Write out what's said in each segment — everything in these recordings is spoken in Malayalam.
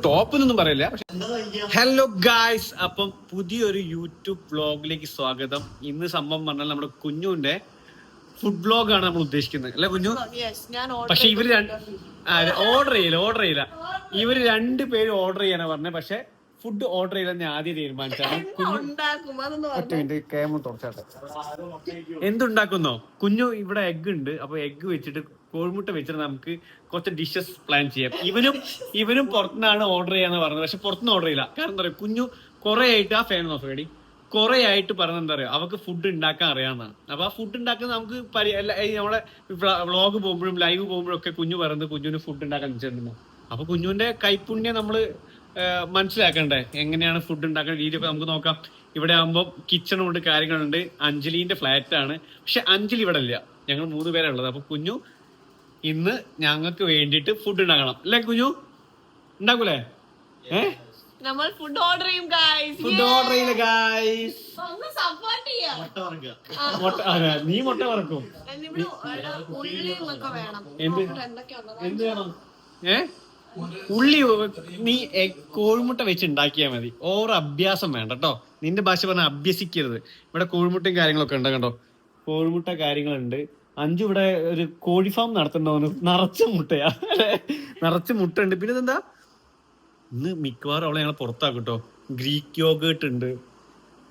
ടോപ്പ് എന്നൊന്നും പറയില്ല. ഹലോ ഗായ്സ്, അപ്പം പുതിയൊരു യൂട്യൂബ് വ്ളോഗിലേക്ക് സ്വാഗതം. ഇന്ന് സംഭവം പറഞ്ഞാൽ നമ്മുടെ കുഞ്ഞുവിന്റെ ഫുഡ് വ്ളോഗാണ് നമ്മൾ ഉദ്ദേശിക്കുന്നത്, അല്ലെ കുഞ്ഞു? പക്ഷെ ഇവര് ഓർഡർ ചെയ്യില്ല. ഇവര് രണ്ടുപേരും ഓർഡർ ചെയ്യാനാ പറഞ്ഞത്. പക്ഷെ ഫുഡ് ഓർഡർ ചെയ്താൽ ഞാൻ ആദ്യം തീരുമാനിച്ചാണ്. എന്തുണ്ടാക്കുന്നോ കുഞ്ഞു? ഇവിടെ എഗ് ഉണ്ട്. അപ്പൊ എഗ് വെച്ചിട്ട് കോഴിമുട്ട വെച്ചിട്ട് നമുക്ക് കുറച്ച് ഡിഷസ് പ്ലാൻ ചെയ്യാം. ഇവനും പുറത്തുനിന്നാണ് ഓർഡർ ചെയ്യാന്ന് പറഞ്ഞത്. പക്ഷെ പുറത്തുനിന്ന് ഓർഡർ ചെയ്യില്ല. കാരണം എന്താ പറയുക, കുഞ്ഞു കുറെ ആയിട്ട് ആ ഫാൻ ഓഫ് റെഡി കുറെ ആയിട്ട് പറഞ്ഞത് എന്താ പറയുക, അവർക്ക് ഫുഡ് ഉണ്ടാക്കാൻ അറിയാവുന്നതാണ്. അപ്പൊ ആ ഫുഡ് ഉണ്ടാക്കുന്ന നമുക്ക് നമ്മളെ വ്ളോഗ് പോകുമ്പോഴും ലൈവ് പോകുമ്പോഴും ഒക്കെ കുഞ്ഞു പറയുന്നത് കുഞ്ഞുവിന് ഫുഡ് ഉണ്ടാക്കാൻ വെച്ചിട്ടുണ്ടോ. അപ്പൊ കുഞ്ഞുവിന്റെ കൈപ്പുണ്യം നമ്മള് മനസ്സിലാക്കണ്ടേ, എങ്ങനെയാണ് ഫുഡ് ഉണ്ടാക്കുന്ന രീതിയൊക്കെ നമുക്ക് നോക്കാം. ഇവിടെ ആകുമ്പോൾ കിച്ചണുണ്ട്, കാര്യങ്ങളുണ്ട്. അഞ്ജലിന്റെ ഫ്ലാറ്റ് ആണ്. പക്ഷെ അഞ്ജലി ഇവിടെ ഇല്ല, ഞങ്ങൾ 3 പേരാ ഉള്ളത്. അപ്പൊ കുഞ്ഞു ഇന്ന് ഞങ്ങൾക്ക് വേണ്ടിട്ട് ഫുഡ് ഉണ്ടാക്കണം, അല്ലേ കുഞ്ഞു? ഉണ്ടാക്കൂലേ? നമ്മൾ ഫുഡ് ഓർഡർ ചെയ്യും ഗൈസ്. ഫുഡ് ഓർഡർ ചെയ്യില്ല ഗൈസ്. ഒന്ന് സപ്പോർട്ട് ചെയ്യാം. നീ മുട്ട വറക്കും. എന്ത് വേണം? ഉള്ളി നീ കോഴിമുട്ട വെച്ച് ഉണ്ടാക്കിയാൽ മതി. ഓവർ അഭ്യാസം വേണ്ട കേട്ടോ. നിന്റെ ഭാഷ പറഞ്ഞാൽ അഭ്യസിക്കരുത്. ഇവിടെ കോഴിമുട്ടയും കാര്യങ്ങളൊക്കെ ഉണ്ട് കേട്ടോ. കോഴിമുട്ട കാര്യങ്ങളുണ്ട്. അഞ്ചു ഇവിടെ ഒരു കോഴി ഫാം നടത്തണ്ടോന്ന്. നിറച്ച മുട്ടയാ, നിറച്ച മുട്ട ഉണ്ട്. പിന്നെ ഇതെന്താ, ഇന്ന് മിക്കവാറും അവളെ ഞങ്ങൾ പുറത്താക്കും കേട്ടോ. ഗ്രീക്ക് യോഗേർട്ട് ഉണ്ട്.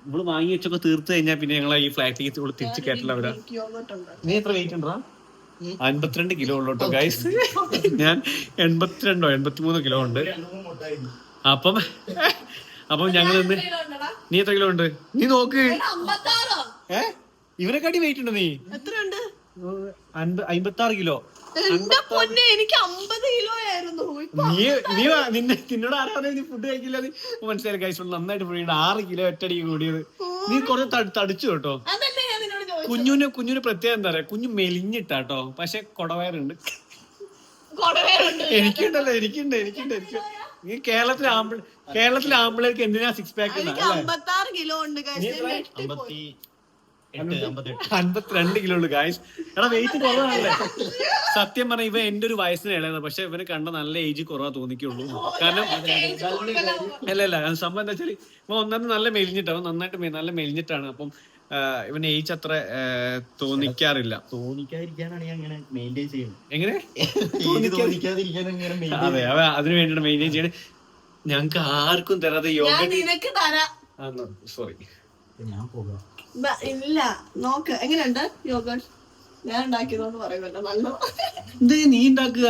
നമ്മള് വാങ്ങി വെച്ചൊക്കെ തീർത്ത് കഴിഞ്ഞാൽ പിന്നെ ഞങ്ങളെ ഈ ഫ്ലാറ്റിലേക്ക് തിരിച്ച് കയറ്റില്ല. അവരാ നീ എത്ര വെയിറ്റ് ഉണ്ടാ? 52 കിലോ ഉള്ളു കേട്ടോ ഗൈസ്. ഞാൻ 82 83 കിലോ ഉണ്ട്. അപ്പം ഞങ്ങൾ ഇന്ന്, നീ എത്ര കിലോ ഉണ്ട്? നീ നോക്ക്. ഇവരെക്കാട്ടി വെയിറ്റ് ഉണ്ട്. നീ 56 കിലോ. എനിക്ക് 50 കിലോ ആയിരുന്നു. നിന്നോട് ആരാ നീ ഫുഡ് കഴിക്കില്ല? മനസ്സിലായി ഗൈസ്, നന്നായിട്ട് പോയി 6 കിലോ ഒറ്റടിക്ക് കൂടിയത്. നീ കുറച്ച് തടിച്ചു കേട്ടോ. കുഞ്ഞിന് പ്രത്യേകം എന്താ പറയാ, കുഞ്ഞു മെലിഞ്ഞിട്ടാട്ടോ. പക്ഷെ കൊടവയറുണ്ട്. എനിക്കുണ്ട്. ഈ കേരളത്തിലെ ആമ്പിളേർക്ക് എന്തിനാ 6 പാക്ക്? 56 കിലോ ഉണ്ട്. 52 കിലോ ഉള്ളു ഗായ്സ്. എടാ വെയിറ്റ് കുറവാണല്ലേ? സത്യം പറഞ്ഞ ഇവ എന്റെ ഒരു വയസ്സിന് ഇളയത്. പക്ഷെ ഇവന് കണ്ട നല്ല ഏജ് കുറവാ തോന്നിക്കുള്ളൂ. കാരണം അല്ല സംഭവം എന്താ വെച്ചാല് ഇവ ഒന്നാമത് നല്ല മെലിഞ്ഞിട്ട്, അവൻ നന്നായിട്ട് നല്ല മെലിഞ്ഞിട്ടാണ്. അപ്പം ഇവന് ഏജ് അത്ര തോന്നിക്കാറില്ല. എങ്ങനെ? അതെ, അവ അതിനു വേണ്ടിയാണ് മെയിൻറ്റെയിൻ ചെയ്യണേ. ഞങ്ങക്ക് ആർക്കും തരാതെ യോഗ. സോറി, ഇല്ല നോക്ക് എങ്ങനെയുണ്ട് യോഗട്ട്. ഞാൻ ഉണ്ടാക്കിയതോന്ന് പറയുമല്ലോ. നല്ല നീ ഉണ്ടാക്കുക,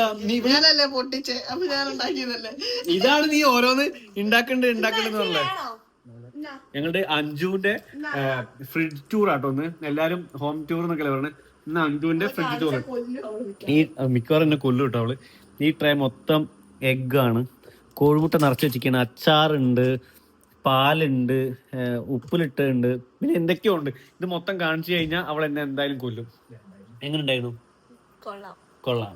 ഞാനല്ലേ പൊട്ടിച്ച്. അപ്പൊ ഞാൻ ഉണ്ടാക്കിയതല്ലേ. ഇതാണ് നീ ഓരോന്ന് ഉണ്ടാക്കണ്ടെന്ന് പറഞ്ഞേ. ഞങ്ങളുടെ അഞ്ജുവിന്റെ ഫ്രിഡ്ജ് ടൂർ ആട്ടോ. ഒന്ന് എല്ലാരും ഹോം ടൂർ എന്നൊക്കെ പറഞ്ഞത്. ഇന്ന് അഞ്ജുവിന്റെ ഫ്രിഡ്ജ് ടൂർ. ഈ മിക്കവാറും എന്നെ കൊല്ലു കേട്ടോ അവള്. ഈ ട്രേ മൊത്തം എഗ്ഗാണ്. കോഴിമുട്ട നിറച്ച് വെച്ചിരിക്കുകയാണ്. അച്ചാറുണ്ട്, പാലുണ്ട്, ഉപ്പിലിട്ടുണ്ട്, പിന്നെ എന്തൊക്കെയോ ഉണ്ട്. ഇത് മൊത്തം കാണിച്ചു കഴിഞ്ഞാൽ അവൾ എന്നെ എന്തായാലും കൊല്ലും. എങ്ങനെ ഉണ്ടായിരുന്നു? കൊള്ളാം.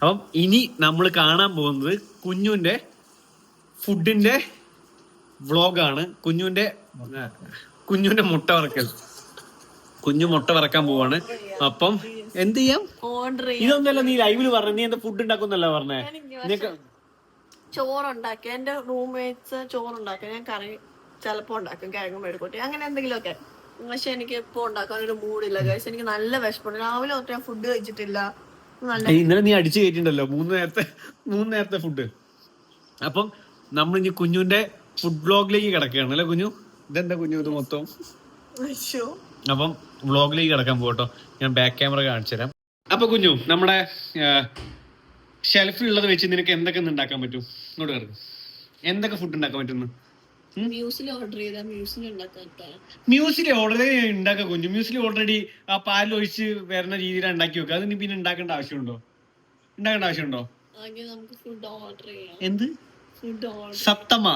അപ്പം ഇനി നമ്മൾ കാണാൻ പോകുന്നത് കുഞ്ഞുവിന്റെ ഫുഡിന്റെ വ്ളോഗാണ്. കുഞ്ഞുവിന്റെ മുട്ട വറക്കൽ. കുഞ്ഞു മുട്ട വറക്കാൻ പോവാണ്. അപ്പം എന്ത് ചെയ്യാം? ഇതൊന്നല്ല നീ ലൈവില് പറഞ്ഞ. നീ എന്താ ഫുഡ് ഉണ്ടാക്കുന്നല്ല പറഞ്ഞേ? ചോറുണ്ടാക്കി. എന്റെ റൂംമേറ്റ്സ് ചോറുണ്ടാക്കി. ഞാൻ കറി ചിലപ്പോ ഉണ്ടാക്കും, കിഴങ്ങും മെഴുകൂട്ടി, അങ്ങനെ എന്തെങ്കിലുമൊക്കെ. പക്ഷെ എനിക്ക് ഇപ്പൊ ഉണ്ടാക്കാൻ ഒരു മൂഡില്ല ഗൈസ്. എനിക്ക് നല്ല വിശപ്പുണ്ട്. രാവിലെ തൊട്ട് ഞാൻ ഫുഡ് കഴിച്ചിട്ടില്ല. ഇന്നലെ നീ അടിച്ചു കയറ്റിണ്ടല്ലോ 3 നേരത്തെ ഫുഡ്. അപ്പം നമ്മൾ ഇനി കുഞ്ഞുവിന്റെ ഫുഡ് വ്ളോഗിലേക്ക് കിടക്കുകയാണ്, അല്ലെ കുഞ്ഞു? ഇതെന്താ കുഞ്ഞു ഇത് മൊത്തം? അപ്പം വ്ളോഗിലേക്ക് കിടക്കാൻ പോകട്ടോ. ഞാൻ ബാക്ക് ക്യാമറ കാണിച്ചു തരാം. അപ്പൊ കുഞ്ഞു, നമ്മുടെ ഷെൽഫിലുള്ളത് വെച്ച് നിനക്ക് എന്തൊക്കെ ഉണ്ടാക്കാൻ പറ്റും? ഇങ്ങോട്ട് കിടക്കും. എന്തൊക്കെ ഫുഡ് ഉണ്ടാക്കാൻ പറ്റുന്നു? മ്യൂസിലി ഓൾറെഡി ഉണ്ടാക്കാം കുഞ്ഞു. മ്യൂസിലി ഓൾറെഡി ആ പാലൊഴിച്ച് വരുന്ന രീതിയിലാണ് ഉണ്ടാക്കി വെക്കുക. അത് നീ പിന്നെ ഉണ്ടാക്കേണ്ട ആവശ്യമുണ്ടോ? എന്ത് സപ്തമാ?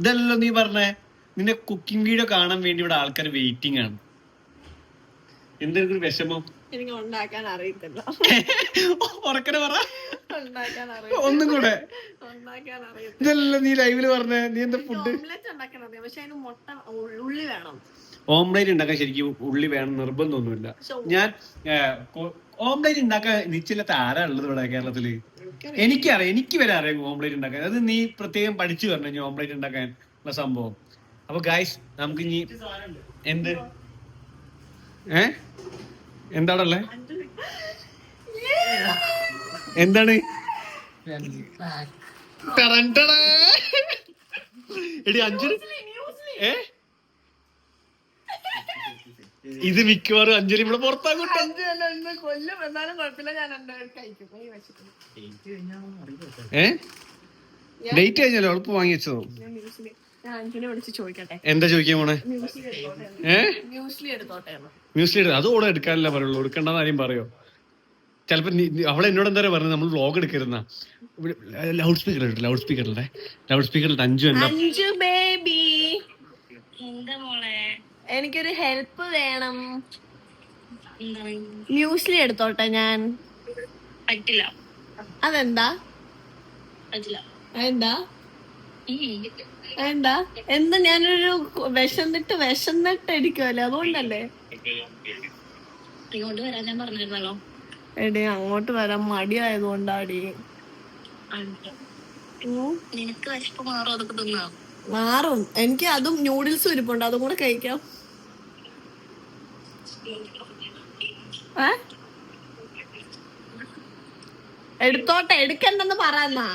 ഇതല്ലോ നീ പറഞ്ഞേ. നിന്റെ കുക്കിംഗ് വീഡിയോ കാണാൻ വേണ്ടി ഇവിടെ ആൾക്കാർ വെയിറ്റിംഗ് ആണ്. എന്തൊരു വിഷമം. എനിക്ക് ഉണ്ടാക്കാൻ അറിയത്തില്ല. ഉറക്കനെ പറ ഒന്നും കൂടെ. ഇതല്ലോ നീ ലൈവില് പറഞ്ഞേ. നീ എന്താ ഫുഡ്? ഓംലേറ്റ് ഉണ്ടാക്കാൻ ശരിക്കും ഉള്ളി വേണം, നിർബന്ധമൊന്നുമില്ല. ഞാൻ ഓംലേറ്റ് ഉണ്ടാക്കാൻ നിശ്ചയില്ലാത്ത ആരാ ഉള്ളത് ഇവിടെ കേരളത്തില്? എനിക്കറിയാം, എനിക്ക് വരെ അറിയാം ഓംപ്ലേറ്റ് ഉണ്ടാക്കാൻ. അത് നീ പ്രത്യേകം പഠിച്ചു പറഞ്ഞു ഓംപ്ലേറ്റ് ഉണ്ടാക്കാൻ ഉള്ള സംഭവം. അപ്പൊ ഗായ്സ് നമുക്ക് ഇനി എന്ത് എന്താണല്ലേ എന്താണ് എടി അഞ്ചു ഇത് മിക്കവാറും അഞ്ജലി ഇവിടെ പുറത്താക്കും. ഡേറ്റ് കഴിഞ്ഞാലോ എളുപ്പം വാങ്ങി വെച്ചതോ? എന്താ ചോദിക്കാൻ പോണേ? മ്യൂസ്ലി അത് ഓടെ എടുക്കാനല്ല പറയുള്ളൂ, എടുക്കേണ്ടെന്ന് ആരെയും പറയോ? ചിലപ്പോ അവളെ എന്നോട് എന്താ പറഞ്ഞത്, നമ്മൾ വ്ലോഗ് എടുക്കരുന്ന ലൗഡ് സ്പീക്കറിലുണ്ട് അഞ്ചു ബേബി എനിക്കൊരു ഹെൽപ്പ് വേണം. മ്യൂസ്ലി എടുത്തോട്ടെ ഞാൻ? പറ്റില്ല. അതെന്താ? എന്താ എന്താ എന്താ ഞാനൊരു വിശന്നിട്ട് അടിക്കുമല്ലോ, അതുകൊണ്ടല്ലേ. ഇങ്ങോട്ട് വരാൻ ഞാൻ പറഞ്ഞിരുന്നല്ലോ. എടി അങ്ങോട്ട് വരാൻ മടിയായതുകൊണ്ടാടി. നിനക്ക് വിശപ്പ് മാറും അതൊക്കെ തിന്നാ? മാറും. എനിക്ക് അതും ന്യൂഡിൽസും ഇരിപ്പുണ്ട്, അതും കൂടെ കഴിക്കാം. എടുത്തോട്ടെ, എടുക്കണ്ടെന്ന് പറയാന്നാ.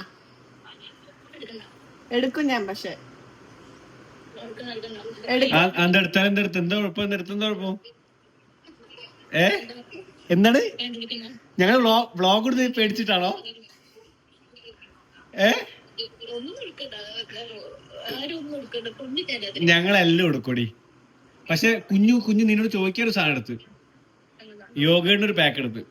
എടുക്കും ഞാൻ, പക്ഷെ എന്താണ് ഞങ്ങൾ വ്ലോഗ് എടുത്ത് പേടിച്ചിട്ടാണോ? ഞങ്ങളെല്ലാം എടുക്കൂടി. പക്ഷെ കുഞ്ഞു നിന്നോട് ചോദിക്കാൻ ഒരു സാധനം എടുത്ത്, യോഗയുടെ ഒരു പാക്ക് എടുത്ത്.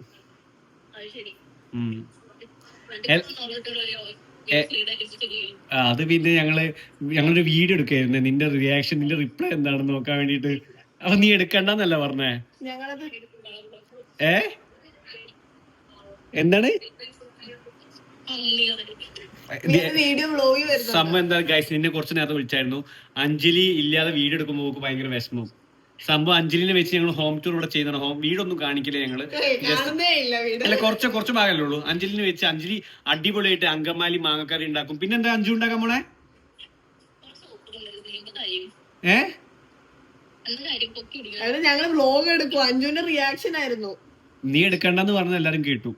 അത് പിന്നെ ഞങ്ങളൊരു വീഡിയോ എടുക്കായിരുന്നു, നിന്റെ റിയാക്ഷൻ, നിന്റെ റിപ്ലൈ എന്താണെന്ന് നോക്കാൻ വേണ്ടിട്ട്. അപ്പൊ നീ എടുക്കണ്ടെന്നല്ല പറഞ്ഞേ? എന്താണ് സംഭവം? എന്താ ഗൈസ്, നിന്നെ കുറച്ച് നേരത്തെ വിളിച്ചായിരുന്നു. അഞ്ജലി ഇല്ലാതെ വീഡിയോ എടുക്കുമ്പോൾ നമുക്ക് ഭയങ്കര വിഷമം. സംഭവം അഞ്ജലിനെ വെച്ച് ഞങ്ങൾ ഹോം ടൂർ ഇവിടെ ചെയ്യുന്നതാണ്. വീടൊന്നും കാണിക്കില്ല ഞങ്ങള്, അല്ല കുറച്ച് ഭാഗമല്ലേ ഉള്ളൂ. അഞ്ജലിനെ വെച്ച് അഞ്ജലി അടിപൊളിയായിട്ട് അങ്കമാലി മാങ്ങക്കറി ഉണ്ടാക്കും. പിന്നെന്താ അഞ്ജു ഉണ്ടാക്കാൻ പോണേ? ഞങ്ങള് വ്ലോഗ് എടുക്കും, അഞ്ജുവിന്റെ റിയാക്ഷൻ ആയിരുന്നു. നീ എടുക്കണ്ടെന്ന് പറഞ്ഞ എല്ലാരും കേട്ടു.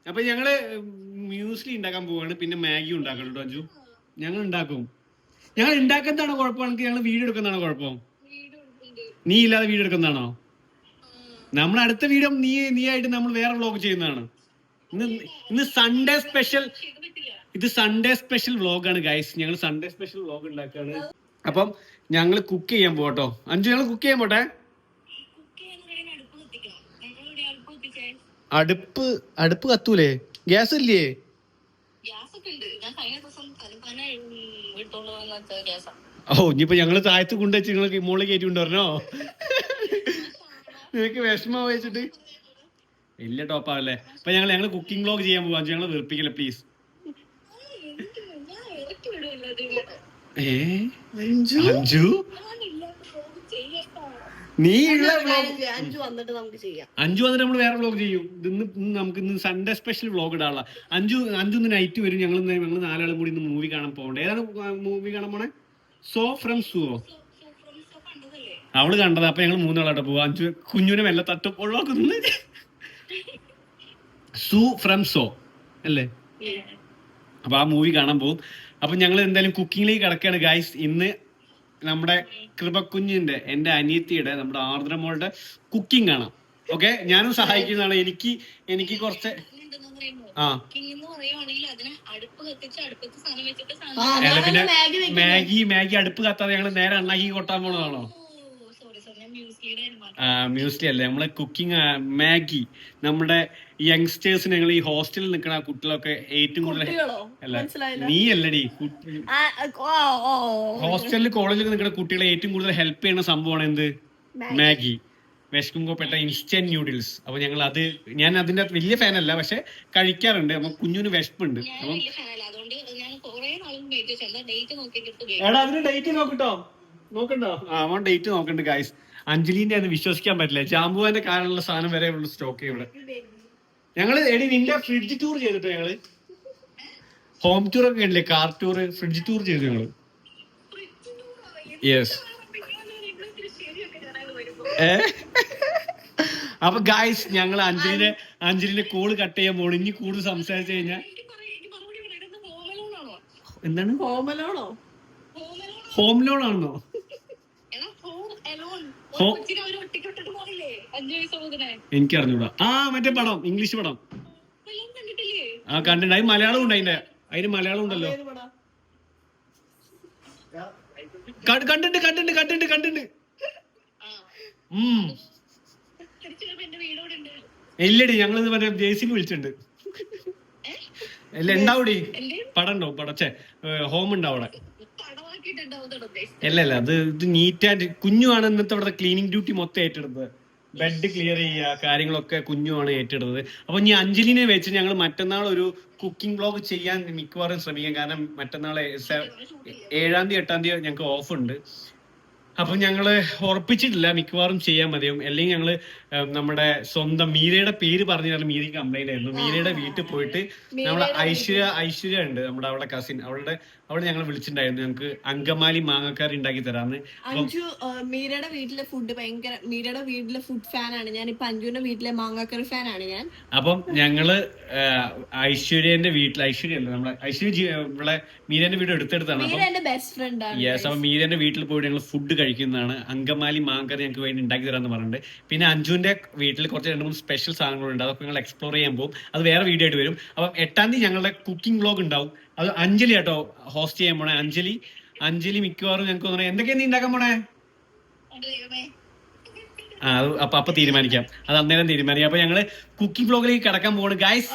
അപ്പൊ ഞങ്ങള് മ്യൂസ്ലി ഉണ്ടാക്കാൻ പോവാണ്, പിന്നെ മാഗി ഉണ്ടാക്കണം കേട്ടോ അഞ്ജു. ഞങ്ങൾ ഉണ്ടാക്കും. ഞങ്ങൾ ഉണ്ടാക്കുന്നതാണോ കുഴപ്പമാണെങ്കിൽ ഞങ്ങൾ വീഡിയോ എടുക്കുന്നതാണോ കുഴപ്പം? നീ ഇല്ലാതെ വീഡിയോ എടുക്കുന്നതാണോ? നമ്മൾ അടുത്ത വീഡിയോ നീ ആയിട്ട് നമ്മൾ വേറെ വ്ലോഗ് ചെയ്യുന്നതാണ്. ഇന്ന് സൺഡേ സ്പെഷ്യൽ, ഇത് സൺഡേ സ്പെഷ്യൽ വ്ലോഗാണ് ഗൈസ്. ഞങ്ങൾ സൺഡേ സ്പെഷ്യൽ വ്ലോഗ് ഉണ്ടാക്കാണ്. അപ്പം ഞങ്ങൾ കുക്ക് ചെയ്യാൻ പോട്ടോ അഞ്ജു. ഞങ്ങൾ കുക്ക് ചെയ്യാൻ പോട്ടെ. അടുപ്പ് കത്തൂലേ? ഗ്യാസ് ഇല്ലേ? ഓ ഇനിയിപ്പോ ഞങ്ങള് താഴത്ത് കൊണ്ടുവച്ച് നിങ്ങൾക്ക് മുകളിൽ കയറ്റി കൊണ്ടുവരണോ? നിനക്ക് വിഷമം വെച്ചിട്ട് ഇല്ല ടോപ്പാവല്ലേ. അപ്പൊ ഞങ്ങൾ കുക്കിംഗ് വ്ലോഗ് ചെയ്യാൻ പോവാ. ഞങ്ങൾ വെറുപ്പിക്കല്ലേ പ്ലീസ്. അഞ്ജു നീ ഉള്ള അഞ്ജു വന്നിട്ട് നമ്മൾ വേറെ വ്ലോഗ് ചെയ്യും. നമുക്ക് ഇന്ന് സൺഡേ സ്പെഷ്യൽ വ്ലോഗ് ഇടാനുള്ള. അഞ്ജു ഇന്ന് നൈറ്റ് വരും. ഞങ്ങൾ നാലാളും കൂടി ഇന്ന് മൂവി കാണാൻ പോകണ്ടേ. ഏതാണ് മൂവി കാണാൻ പോണേ? So from സുവോ. അവള് കണ്ടത്. അപ്പൊ ഞങ്ങൾ മൂന്നാളായിട്ട് പോവാ. അഞ്ജു കുഞ്ഞുനെ മെല്ലെ തട്ടും ഒഴിവാക്കുന്നു. സു ഫ്രം സോ അല്ലേ? അപ്പൊ ആ മൂവി കാണാൻ പോകും. അപ്പൊ ഞങ്ങൾ എന്തായാലും കുക്കിങ്ങിലേക്ക് കിടക്കുകയാണ് ഗൈസ്. ഇന്ന് നമ്മുടെ കൃപക്കുഞ്ഞിന്റെ, എന്റെ അനിയത്തിയുടെ, നമ്മുടെ ആർദ്രമോളുടെ കുക്കിംഗ് ആണ്. ഓക്കെ, ഞാനും സഹായിക്കുന്നതാണ്. എനിക്ക് കുറച്ച് പിന്നെ മാഗി അടുപ്പ് കത്താതെ ഞങ്ങൾ നേരെ അണ്ണാക്കി കൊട്ടാൻ പോണതാണോ? മ്യൂസ്ലി അല്ലേ, നമ്മളെ കുക്കിംഗ് മാഗി. നമ്മുടെ യങ്സ്റ്റേഴ്സിന്, ഞങ്ങൾ ഈ ഹോസ്റ്റലിൽ നിൽക്കുന്ന കുട്ടികളൊക്കെ ഏറ്റവും കൂടുതൽ അല്ല, നീ അല്ലടി, ഹോസ്റ്റലിൽ കോളേജിൽ നിൽക്കുന്ന കുട്ടികളെ ഏറ്റവും കൂടുതൽ ഹെൽപ്പ് ചെയ്യുന്ന സംഭവമാണ് എന്ത്? മാഗി. വിശക്കുമ്പോപ്പെട്ട ഇൻസ്റ്റന്റ് ന്യൂഡിൽസ്. അപ്പൊ ഞാൻ അതിന്റെ വലിയ ഫാനല്ല, പക്ഷെ കഴിക്കാറുണ്ട്. അപ്പൊ കുഞ്ഞിന് വിശപ്പുണ്ട്. അപ്പം കൊറേ നാളും ഡേറ്റ് വെച്ചാൽ ഡേറ്റ് നോക്കിയിട്ട് എടാ അതിന് ഡേറ്റ് നോക്കണ്ടോ അവൻ ഡേറ്റ് നോക്കണ്ട് ഗൈസ്. അഞ്ജലിന്റെ അത് വിശ്വസിക്കാൻ പറ്റില്ല. ജാമ്പുവാന്റെ കാരണമുള്ള സാധനം വരെ ഉള്ള സ്റ്റോക്ക് ഇവിടെ. ഞങ്ങള് എടി നിന്റെ ഫ്രിഡ്ജ് ടൂർ ചെയ്തിട്ടോ ഞങ്ങള്. ഹോം ടൂർ ഒക്കെ ഉണ്ടല്ലേ, കാർ ടൂർ, ഫ്രിഡ്ജ് ടൂർ ചെയ്തു ഞങ്ങള്. യെസ്. അപ്പൊ ഗായ്സ് ഞങ്ങൾ അഞ്ജലിന്റെ കോള് കട്ട് ചെയ്യാൻ പോണു. ഇനി കൂടുതൽ സംസാരിച്ചു കഴിഞ്ഞാൽ എന്താണ് ഹോം ലോൺ ആണെന്നോ? എനിക്ക് അറിഞ്ഞൂടാ. മറ്റേ പടം, ഇംഗ്ലീഷ് പടം കണ്ടിട്ടുണ്ട്. അതിന് മലയാളം ഉണ്ട്. അതിന് മലയാളം ഉണ്ടല്ലോ. കണ്ടിട്ടുണ്ട്. ഇല്ലടി ഞങ്ങളിത് മറ്റേ ജെയ്സിന് വിളിച്ചിട്ടുണ്ട്. അല്ല ഉണ്ടാവൂടി പടം ഉണ്ടാവും. പടച്ചേ ഹോം ഉണ്ടാവും അവിടെ. അല്ല ഇത് നീറ്റ് ആൻഡ് കുഞ്ഞുമാണ് ഇന്നത്തെ അവിടെ ക്ലീനിങ് ഡ്യൂട്ടി മൊത്തം ഏറ്റെടുത്തത്. ബെഡ് ക്ലിയർ ചെയ്യുക കാര്യങ്ങളൊക്കെ കുഞ്ഞുമാണ് ഏറ്റെടുത്തത്. അപ്പൊ ഇനി അഞ്ജലിനെ വെച്ച് ഞങ്ങൾ മറ്റന്നാൾ ഒരു കുക്കിംഗ് വ്ളോഗ് ചെയ്യാൻ മിക്കവാറും ശ്രമിക്കാം. കാരണം മറ്റന്നാൾ 7-ാം തീയതി 8-ാം തീയതി ഞങ്ങൾക്ക് ഓഫ് ഉണ്ട്. അപ്പൊ ഞങ്ങള് ഉറപ്പിച്ചിട്ടില്ല, മിക്കവാറും ചെയ്യാൻ മതിയാവും. അല്ലെങ്കിൽ ഞങ്ങള് നമ്മുടെ സ്വന്തം മീരയുടെ പേര് പറഞ്ഞാൽ മീരയ്ക്ക് കംപ്ലൈന്റ് ആയിരുന്നു. മീരയുടെ വീട്ടിൽ പോയിട്ട് നമ്മളെ ഐശ്വര്യ ഉണ്ട്, നമ്മുടെ അവളുടെ കസിൻ, അവിടെ ഞങ്ങൾ വിളിച്ചിട്ടുണ്ടായിരുന്നു. ഞങ്ങൾക്ക് അങ്കമാലി മാങ്ങക്കാരി ഉണ്ടാക്കി തരാന്ന്. അഞ്ജു മീരയുടെ വീട്ടിലെ ഫുഡ് മീരയുടെ വീട്ടിലെ ഫുഡ് ഫാനാണ് ഞാൻ. ഇപ്പൊ അഞ്ജുവിന്റെ വീട്ടിലെ മാങ്ങാക്കറി ഫാനാണ് ഞാൻ. അപ്പം ഞങ്ങള് ഐശ്വര്യന്റെ വീട്ടിൽ, ഐശ്വര്യല്ല നമ്മളെ ഇവിടെ മീരന്റെ വീട് എടുത്തെടുത്താണ്. ബെസ്റ്റ് ഫ്രണ്ട് ആണ്. യെസ്. അപ്പൊ മീരന്റെ വീട്ടിൽ പോയിട്ട് ഞങ്ങൾ ഫുഡ് കഴിക്കുന്നതാണ്. അങ്കമാലി മാങ്ങക്കറി ഞങ്ങൾക്ക് വേണ്ടി ഉണ്ടാക്കി തരാന്ന് പറഞ്ഞിട്ടുണ്ട്. പിന്നെ അഞ്ജുവിന്റെ വീട്ടിൽ കുറച്ച് 2-3 സ്പെഷ്യൽ സാധനങ്ങളുണ്ട്. അതൊക്കെ ഞങ്ങൾ എക്സ്പ്ലോർ ചെയ്യാൻ പോകും. അത് വേറെ വീഡിയോ ആയിട്ട് വരും. അപ്പം 8-ാം തീയതി ഞങ്ങളുടെ കുക്കിംഗ് വ്ളോഗ് ഉണ്ടാവും. അത് അഞ്ജലി കേട്ടോ ഹോസ്റ്റ് ചെയ്യാൻ പോണേ. അഞ്ജലി മിക്കവാറും ഞങ്ങൾക്ക് തോന്നണേ എന്തൊക്കെയാ നീ ഉണ്ടാക്കാൻ പോണേ? അത് അപ്പൊ തീരുമാനിക്കാം. അത് അന്നേരം തീരുമാനിക്കാം. അപ്പൊ ഞങ്ങള് കുക്കിംഗ് വ്ളോഗിലേക്ക് കടക്കാൻ പോവാണ് ഗൈസ്.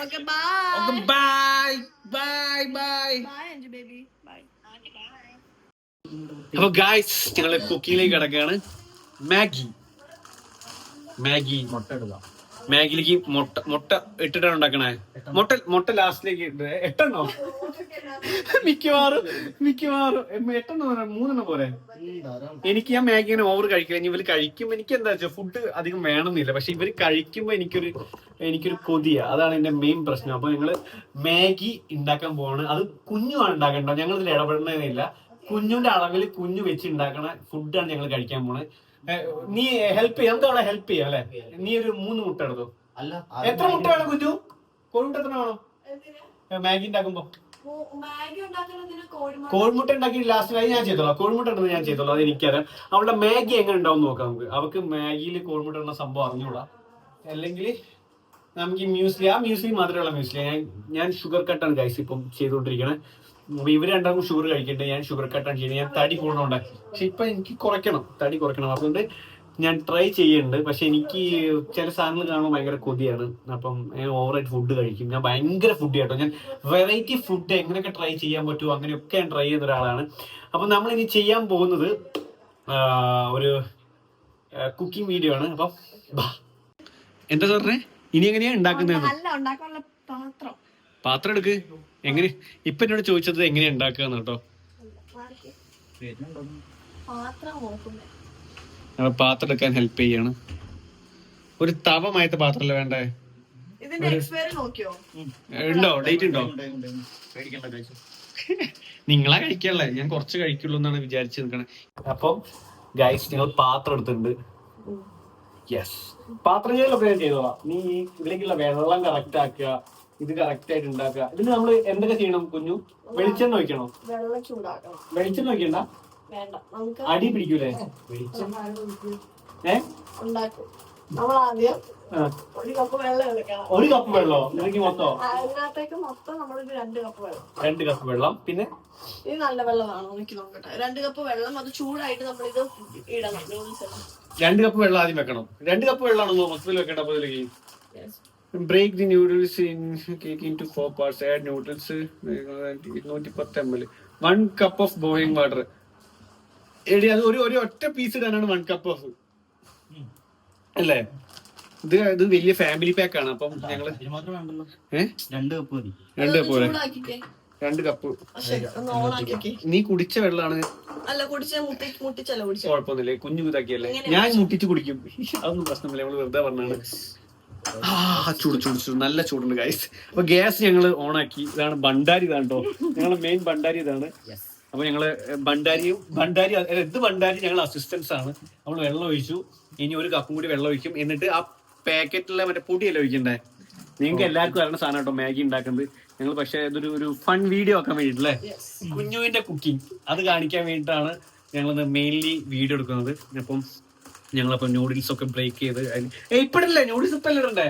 അപ്പൊ ഗൈസ് ഞങ്ങള് കുക്കിങ്ങിലേക്ക് കിടക്കുകയാണ്. മാഗിലേക്ക് മുട്ട ഇട്ടിട്ടാണ് ഉണ്ടാക്കണേ. മുട്ട ലാസ്റ്റിലേക്ക് 8 മിക്കവാറും 3 പോരെ. എനിക്ക് ഞാൻ മാഗി ഇങ്ങനെ ഓവർ കഴിക്കില്ല. ഇനി ഇവര് കഴിക്കുമ്പോ എനിക്ക് എന്താ വെച്ചാൽ ഫുഡ് അധികം വേണമെന്നില്ല. പക്ഷെ ഇവര് കഴിക്കുമ്പോ എനിക്കൊരു കൊതിയാ. അതാണ് എന്റെ മെയിൻ പ്രശ്നം. അപ്പൊ ഞങ്ങള് മാഗി ഉണ്ടാക്കാൻ പോവാണ്. അത് കുഞ്ഞുമാണ് ഉണ്ടാക്കേണ്ടത്. ഞങ്ങൾ ഇതിൽ ഇടപെടുന്നതില്ല. കുഞ്ഞുന്റെ അളവിൽ കുഞ്ഞു വെച്ച് ഉണ്ടാക്കണ ഫുഡാണ് ഞങ്ങൾ കഴിക്കാൻ പോണത്. നീ ഹെൽപ്പ് ചെയ്യാം, നമുക്ക് അവിടെ ഹെൽപ്പ് ചെയ്യാം അല്ലെ? നീ ഒരു 3 മുട്ട എടുത്തോ. എത്ര മുട്ട വേണം കുഞ്ഞു? കോഴിമുട്ട എത്ര വേണം മാഗി ഉണ്ടാക്കുമ്പോ? കോഴിമുട്ട ഉണ്ടാക്കി ലാസ്റ്റ് അത് ഞാൻ ചെയ്തോളാം. കോഴിമുട്ട ഉണ്ടെന്ന് ഞാൻ ചെയ്തോളാം. അത് എനിക്കറിയാം. അവളുടെ മാഗി എങ്ങനെ ഉണ്ടാവും നോക്കാം നമുക്ക്. അവർക്ക് മാഗിയിൽ കോഴിമുട്ട ഇടുന്ന സംഭവം അറിഞ്ഞൂടാ. അല്ലെങ്കിൽ നമുക്ക് മ്യൂസ്ലി മാത്രമുള്ള മ്യൂസ്ലി. ഞാൻ ഷുഗർ കട്ടാണ് ഗൈസ് ഇപ്പം ചെയ്തുകൊണ്ടിരിക്കണേ. അപ്പൊ ഇവര് രണ്ടാമത് ഷുഗർ കഴിക്കണ്ടേ. ഞാൻ ഷുഗർ കട്ടാണ് ചെയ്യുന്നത്. ഞാൻ തടി കൂടണോണ്ട്. പക്ഷെ ഇപ്പൊ എനിക്ക് തടി കുറയ്ക്കണം. അതുകൊണ്ട് ഞാൻ ട്രൈ ചെയ്യുന്നുണ്ട്. പക്ഷെ എനിക്ക് ചില സാധനങ്ങൾ കാണുമ്പോൾ ഭയങ്കര കൊതിയാണ്. അപ്പം ഞാൻ ഓവറായിട്ട് ഫുഡ് കഴിക്കും. ഞാൻ ഭയങ്കര ഫുഡ് കേട്ടോ. ഞാൻ വെറൈറ്റി ഫുഡ് എങ്ങനെയൊക്കെ ട്രൈ ചെയ്യാൻ പറ്റുമോ അങ്ങനെയൊക്കെ ഞാൻ ട്രൈ ചെയ്യുന്ന ഒരാളാണ്. അപ്പം നമ്മൾ ഇനി ചെയ്യാൻ പോകുന്നത് ഒരു കുക്കിംഗ് വീഡിയോ ആണ്. അപ്പം എന്താ പറഞ്ഞേ ഇനി എങ്ങനെയാ ഉണ്ടാക്കുന്നത്? പാത്രം എടുക്ക്. എങ്ങനെ ഇപ്പൊ എന്നോട് ചോദിച്ചത് എങ്ങനെയാ ഉണ്ടാക്കുക കേട്ടോ. പാത്രം എടുക്കാൻ ഹെൽപ്പ് ചെയ്യാണ്. ഒരു തവമായിട്ട് പാത്രമല്ലേ വേണ്ടേ? ഉണ്ടോ? ഡേറ്റ് ഉണ്ടോ? നിങ്ങളാ കഴിക്കല്ലേ, ഞാൻ കുറച്ച് കഴിക്കുള്ളൂ എന്നാണ് വിചാരിച്ചു നിൽക്കണേ. അപ്പം ഗൈസ് ഞങ്ങൾ പാത്രം എടുത്തിട്ടുണ്ട്. യെസ്, പാത്രം ചെയ്തോളാം. നീ ഇതിലേക്കുള്ള വെള്ളം കറക്റ്റ് ആക്കുക, ഇത് കറക്റ്റ് ആയിട്ട് ഉണ്ടാക്കുക. ഇതിന് നമ്മൾ എന്തൊക്കെ ചെയ്യണം കുഞ്ഞു? വെളിച്ചെണ്ണ ഒഴിക്കണോ? വെളിച്ചെണ്ണ ഒഴിക്കണ്ട, അടി പിടിക്കൂലേ? ഒരു കപ്പ് വെള്ളോ? ഇതിലേക്ക് മൊത്തം 2 കപ്പ് വെള്ളം. പിന്നെ ഇത് നല്ല വെള്ളമാണോ എനിക്ക് നോക്കട്ടെ. 2 കപ്പ് വെള്ളം, അത് ചൂടായിട്ട് നമ്മളിത് ഇടണം. 2 കപ്പ് വെള്ളം ആദ്യം വെക്കണം. 2 കപ്പ് വെള്ളമാണോ മൊത്തത്തിൽ വെക്കേണ്ട? അപ്പൊ ഇതിലേക്ക് break the noodles into 4 parts. Add noodles 210 ml. 1 cup of boiling water. എടി അത് ഒരു ഒറ്റ പീസ് ഇടാനാണ് 1 cup ഓഫ് അല്ലേ? ഇത് വലിയ ഫാമിലി പാക്ക് ആണ്. അപ്പം ഞങ്ങള് 2 കപ്പ് പോലെ 2 കപ്പ്. ഒന്ന് ഓണാക്കി. നീ കുടിച്ച വെള്ളമാണ്. അല്ല കുടിച്ച മുട്ടിച്ചല്ല കുടിച്ച. കുഴപ്പമൊന്നുമില്ലേ, കുഞ്ഞു ഇതാക്കിയല്ലേ, ഞാൻ മുട്ടിച്ച് കുടിക്കും. അതൊന്നും പ്രശ്നമില്ല, നമ്മള് വെറുതെ പറഞ്ഞാണ്. ചൂട് നല്ല ചൂടുണ്ട് ഗൈസ്. അപ്പൊ ഗ്യാസ് ഞങ്ങള് ഓണാക്കി. ഇതാണ് ഭണ്ഡാരി, ഇതാണ്ടോ ഞങ്ങളെ മെയിൻ ഭണ്ഡാരി ഇതാണ്. അപ്പൊ ഞങ്ങള് ഭണ്ഡാരി ഞങ്ങൾ അസിസ്റ്റൻസ് ആണ്. നമ്മൾ വെള്ളം ഒഴിച്ചു. ഇനി 1 കപ്പും കൂടി വെള്ളം ഒഴിക്കും. എന്നിട്ട് ആ പാക്കറ്റിലെ മറ്റേ പൊടിയല്ലേ ഒഴിക്കണ്ടേ. നിങ്ങൾക്ക് എല്ലാവർക്കും അറിയുന്ന സാധനം കേട്ടോ മാഗി ഉണ്ടാക്കുന്നത്. ഞങ്ങൾ പക്ഷെ ഇതൊരു ഫൺ വീഡിയോ ആക്കാൻ വേണ്ടിട്ടല്ലേ, കുഞ്ഞുവിന്റെ കുക്കിംഗ് അത് കാണിക്കാൻ വേണ്ടിയിട്ടാണ് ഞങ്ങൾ മെയിൻലി വീഡിയോ എടുക്കുന്നത്. അപ്പം ഞങ്ങളപ്പോ നൂഡിൽസ് ഒക്കെ ബ്രേക്ക് ചെയ്ത് ഇപ്പഴല്ലേ നൂഡിൽസ് ഇപ്പല്ലേ ഇടണ്ടേ.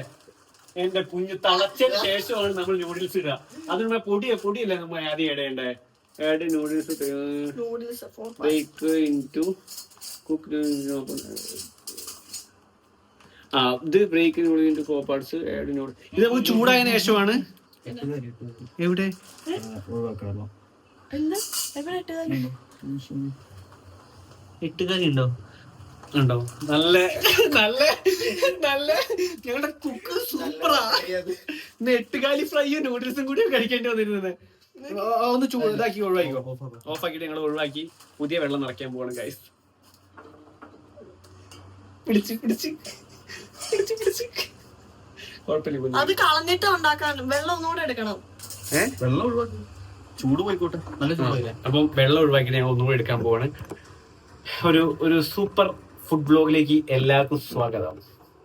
എന്റെ കുഞ്ഞു തളച്ചതിന് ശേഷമാണ് നമ്മൾ നൂഡിൽസ് ഇടുക. അതിന് പൊടിയല്ലേ നമ്മൾ ആദ്യം ഇടേണ്ടേ. Add noodles break into cook. ഇത് break into 4 parts. Add noodles. ഇത് നമുക്ക് ചൂടായതിനു ശേഷമാണ്. എവിടെ 8 കറി ഉണ്ടോ? നല്ല ഞങ്ങളുടെ കുക്ക് സൂപ്പറാ. 8 കാലി ഫ്രൈയും നൂഡിൽസും കൂടി കഴിക്കേണ്ടി വന്നിരുന്നത്. ഒന്ന് ചൂടാക്കി ഒഴിവാക്കിക്കോ. ഓഫാക്കിട്ട് ഞങ്ങൾ ഒഴിവാക്കി പുതിയ വെള്ളം നിറയ്ക്കാൻ പോവാണ് ഗൈസ്. പിടിച്ച് കുഴപ്പമില്ല. അത് കളഞ്ഞിട്ട് ഉണ്ടാക്കാൻ വെള്ളം ഒന്നുകൂടെ എടുക്കണം. വെള്ളം ഒഴിവാക്കി ചൂട് പോയിക്കോട്ടെ. നല്ല ചൂടായില്ലേ. അപ്പം വെള്ളം ഒഴിവാക്കിട്ട് ഞങ്ങൾ ഒന്നുകൂടെ എടുക്കാൻ പോവാണ്. ഒരു സൂപ്പർ ഫുഡ് ബ്ലോഗിലേക്ക് എല്ലാവർക്കും സ്വാഗതം.